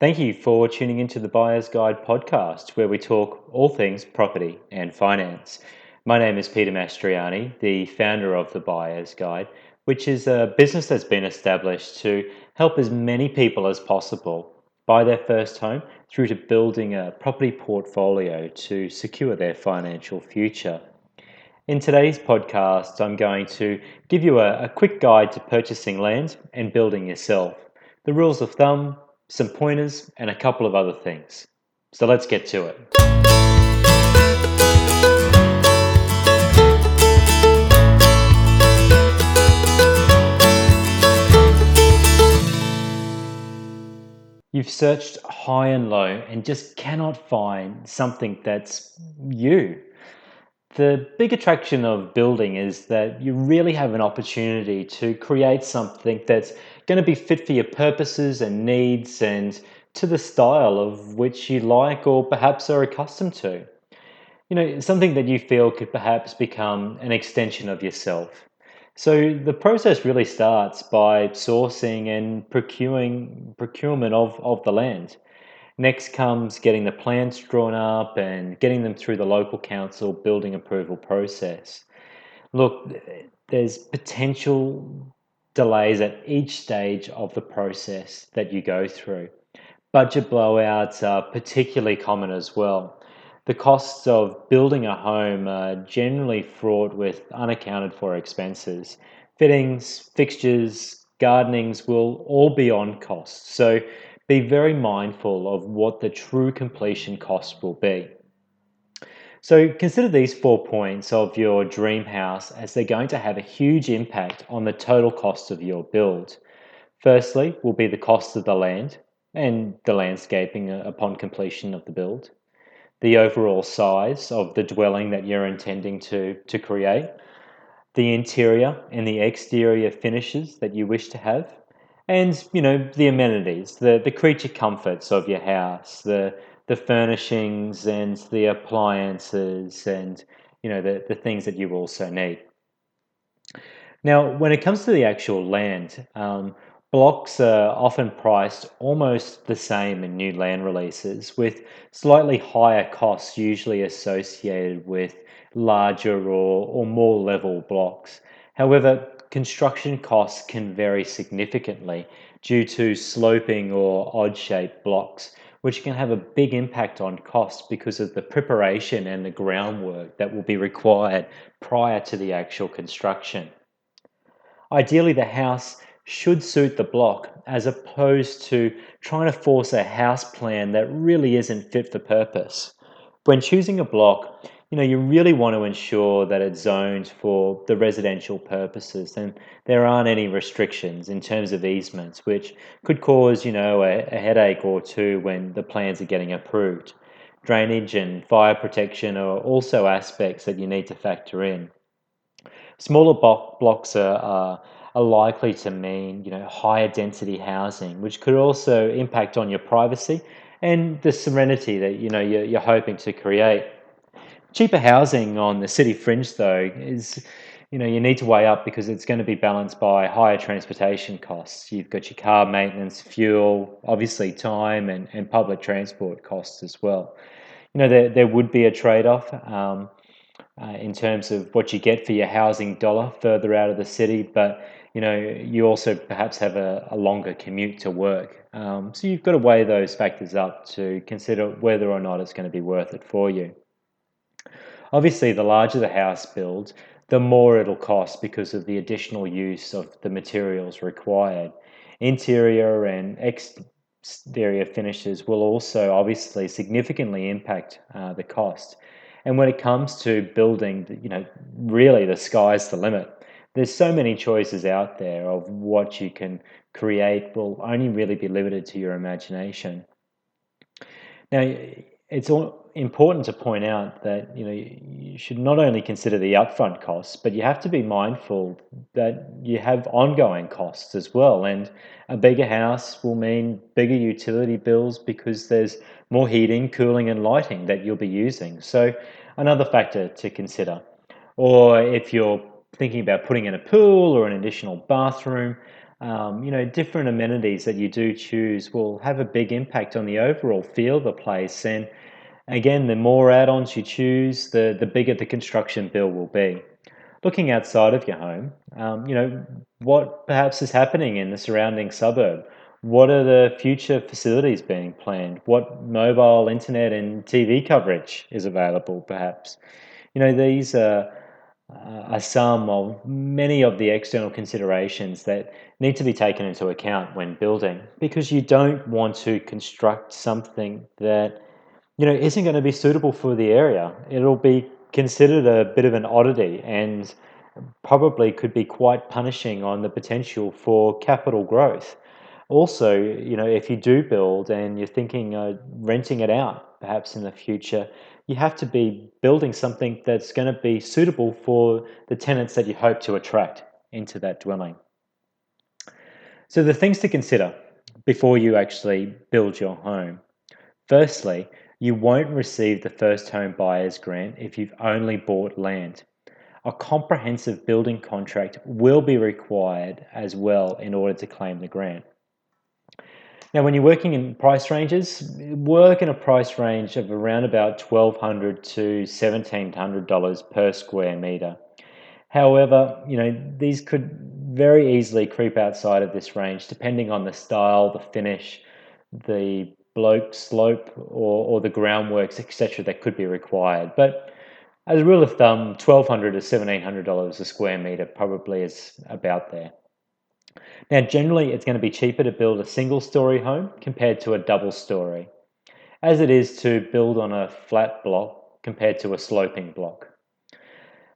Thank you for tuning into the Buyer's Guide podcast, where we talk all things property and finance. My name is Peter Mastriani, the founder of the Buyer's Guide, which is a business that's been established to help as many people as possible buy their first home through to building a property portfolio to secure their financial future. In today's podcast, I'm going to give you a quick guide to purchasing land and building yourself, the rules of thumb, some pointers, and a couple of other things. So let's get to it. You've searched high and low and just cannot find something that's you. The big attraction of building is that you really have an opportunity to create something that's going to be fit for your purposes and needs and to the style of which you like or perhaps are accustomed to. Something that you feel could perhaps become an extension of yourself. So the process really starts by sourcing and procurement of the land. Next comes getting the plans drawn up and getting them through the local council building approval process. Look, there's potential delays at each stage of the process that you go through. Budget blowouts are particularly common as well. The costs of building a home are generally fraught with unaccounted for expenses. Fittings, fixtures, gardenings will all be on cost. So be very mindful of what the true completion cost will be. So consider these 4 points of your dream house as they're going to have a huge impact on the total cost of your build. Firstly, will be the cost of the land and the landscaping upon completion of the build, the overall size of the dwelling that you're intending to create, the interior and the exterior finishes that you wish to have, and the amenities, the creature comforts of your house, the furnishings and the appliances and the things that you also need. Now, when it comes to the actual land, blocks are often priced almost the same in new land releases, with slightly higher costs usually associated with larger or more level blocks. However, construction costs can vary significantly due to sloping or odd shaped blocks, which can have a big impact on costs because of the preparation and the groundwork that will be required prior to the actual construction. Ideally, the house should suit the block as opposed to trying to force a house plan that really isn't fit for purpose. When choosing a block, you really want to ensure that it's zoned for the residential purposes and there aren't any restrictions in terms of easements, which could cause, a headache or two when the plans are getting approved. Drainage and fire protection are also aspects that you need to factor in. Smaller blocks are likely to mean higher density housing, which could also impact on your privacy and the serenity that you're hoping to create. Cheaper housing on the city fringe, though, is you need to weigh up because it's going to be balanced by higher transportation costs. You've got your car maintenance, fuel, obviously time, and public transport costs as well. There would be a trade-off. In terms of what you get for your housing dollar further out of the city, but you also perhaps have a longer commute to work. So you've got to weigh those factors up to consider whether or not it's going to be worth it for you. Obviously, the larger the house build, the more it'll cost because of the additional use of the materials required. Interior and exterior finishes will also obviously significantly impact the cost. And when it comes to building, really the sky's the limit. There's so many choices out there of what you can create will only really be limited to your imagination. Now, it's important to point out that you should not only consider the upfront costs, but you have to be mindful that you have ongoing costs as well. And a bigger house will mean bigger utility bills because there's more heating, cooling, and lighting that you'll be using. So another factor to consider. Or if you're thinking about putting in a pool or an additional bathroom, Different amenities that you do choose will have a big impact on the overall feel of the place. And again, the more add-ons you choose, the bigger the construction bill will be. Looking outside of your home, what perhaps is happening in the surrounding suburb? What are the future facilities being planned? What mobile internet and TV coverage is available, perhaps? These are some of many of the external considerations that need to be taken into account when building, because you don't want to construct something that isn't going to be suitable for the area. It'll be considered a bit of an oddity and probably could be quite punishing on the potential for capital growth. Also, if you do build and you're thinking renting it out, perhaps in the future, you have to be building something that's going to be suitable for the tenants that you hope to attract into that dwelling. So, the things to consider before you actually build your home. Firstly, you won't receive the first home buyer's grant if you've only bought land. A comprehensive building contract will be required as well in order to claim the grant. Now, when you're working in price ranges, work in a price range of around about $1,200 to $1,700 per square metre. However, these could very easily creep outside of this range depending on the style, the finish, the bloke slope, or the groundworks, etc., that could be required. But as a rule of thumb, $1,200 to $1,700 a square metre probably is about there. Now, generally, it's going to be cheaper to build a single story home compared to a double story, as it is to build on a flat block compared to a sloping block.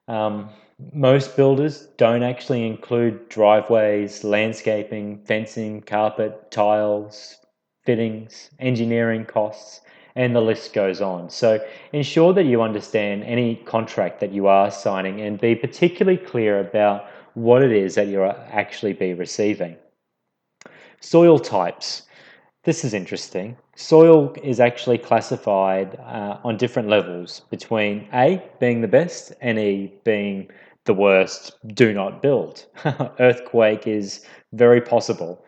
Um, Most builders don't actually include driveways, landscaping, fencing, carpet, tiles, fittings, engineering costs, and the list goes on. So ensure that you understand any contract that you are signing and be particularly clear about what it is that you'll actually be receiving. Soil types. This is interesting. Soil is actually classified on different levels between A being the best and E being the worst, do not build. Earthquake is very possible.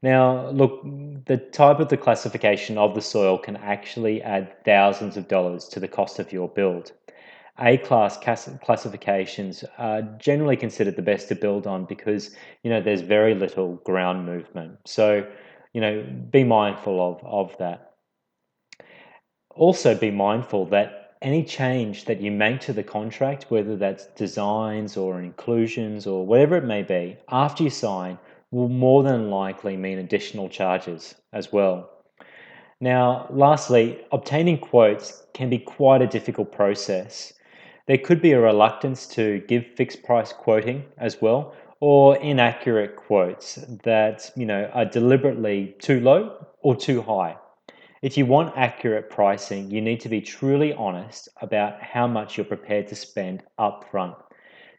Now, look, the type of the classification of the soil can actually add thousands of dollars to the cost of your build. A class classifications are generally considered the best to build on because there's very little ground movement. So be mindful of that. Also, be mindful that any change that you make to the contract, whether that's designs or inclusions or whatever it may be, after you sign, will more than likely mean additional charges as well. Now, lastly, obtaining quotes can be quite a difficult process. There could be a reluctance to give fixed price quoting as well, or inaccurate quotes that, are deliberately too low or too high. If you want accurate pricing, you need to be truly honest about how much you're prepared to spend upfront.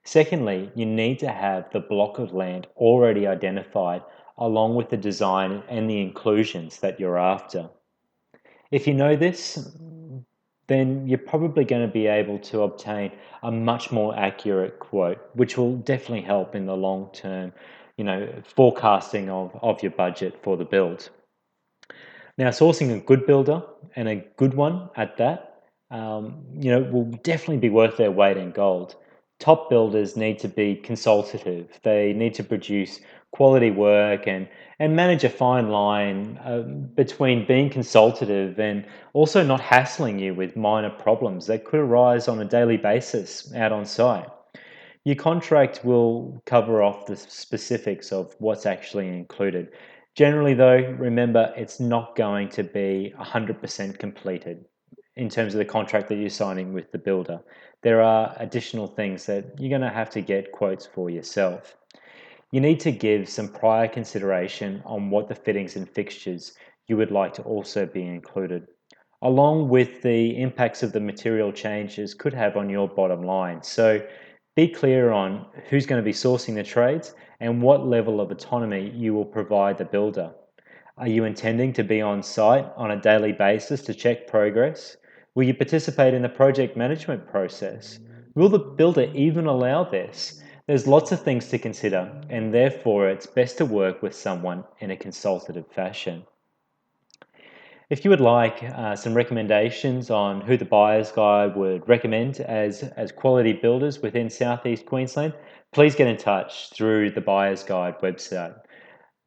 Secondly, you need to have the block of land already identified along with the design and the inclusions that you're after. If you know this, then you're probably going to be able to obtain a much more accurate quote, which will definitely help in the long term, forecasting of your budget for the build. Now, sourcing a good builder and a good one at that, will definitely be worth their weight in gold. Top builders need to be consultative. They need to produce quality work and manage a fine line between being consultative and also not hassling you with minor problems that could arise on a daily basis out on site. Your contract will cover off the specifics of what's actually included. Generally, though, remember it's not going to be 100% completed in terms of the contract that you're signing with the builder. There are additional things that you're going to have to get quotes for yourself. You need to give some prior consideration on what the fittings and fixtures you would like to also be included, along with the impacts of the material changes could have on your bottom line. So be clear on who's going to be sourcing the trades and what level of autonomy you will provide the builder. Are you intending to be on site on a daily basis to check progress? Will you participate in the project management process? Will the builder even allow this? There's lots of things to consider, and therefore it's best to work with someone in a consultative fashion. If you would like some recommendations on who the Buyer's Guide would recommend as quality builders within Southeast Queensland, please get in touch through the Buyer's Guide website,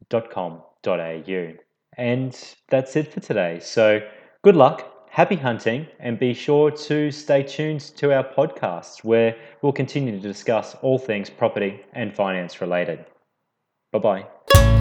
.com.au. And that's it for today. So good luck, happy hunting, and be sure to stay tuned to our podcasts where we'll continue to discuss all things property and finance related. Bye-bye.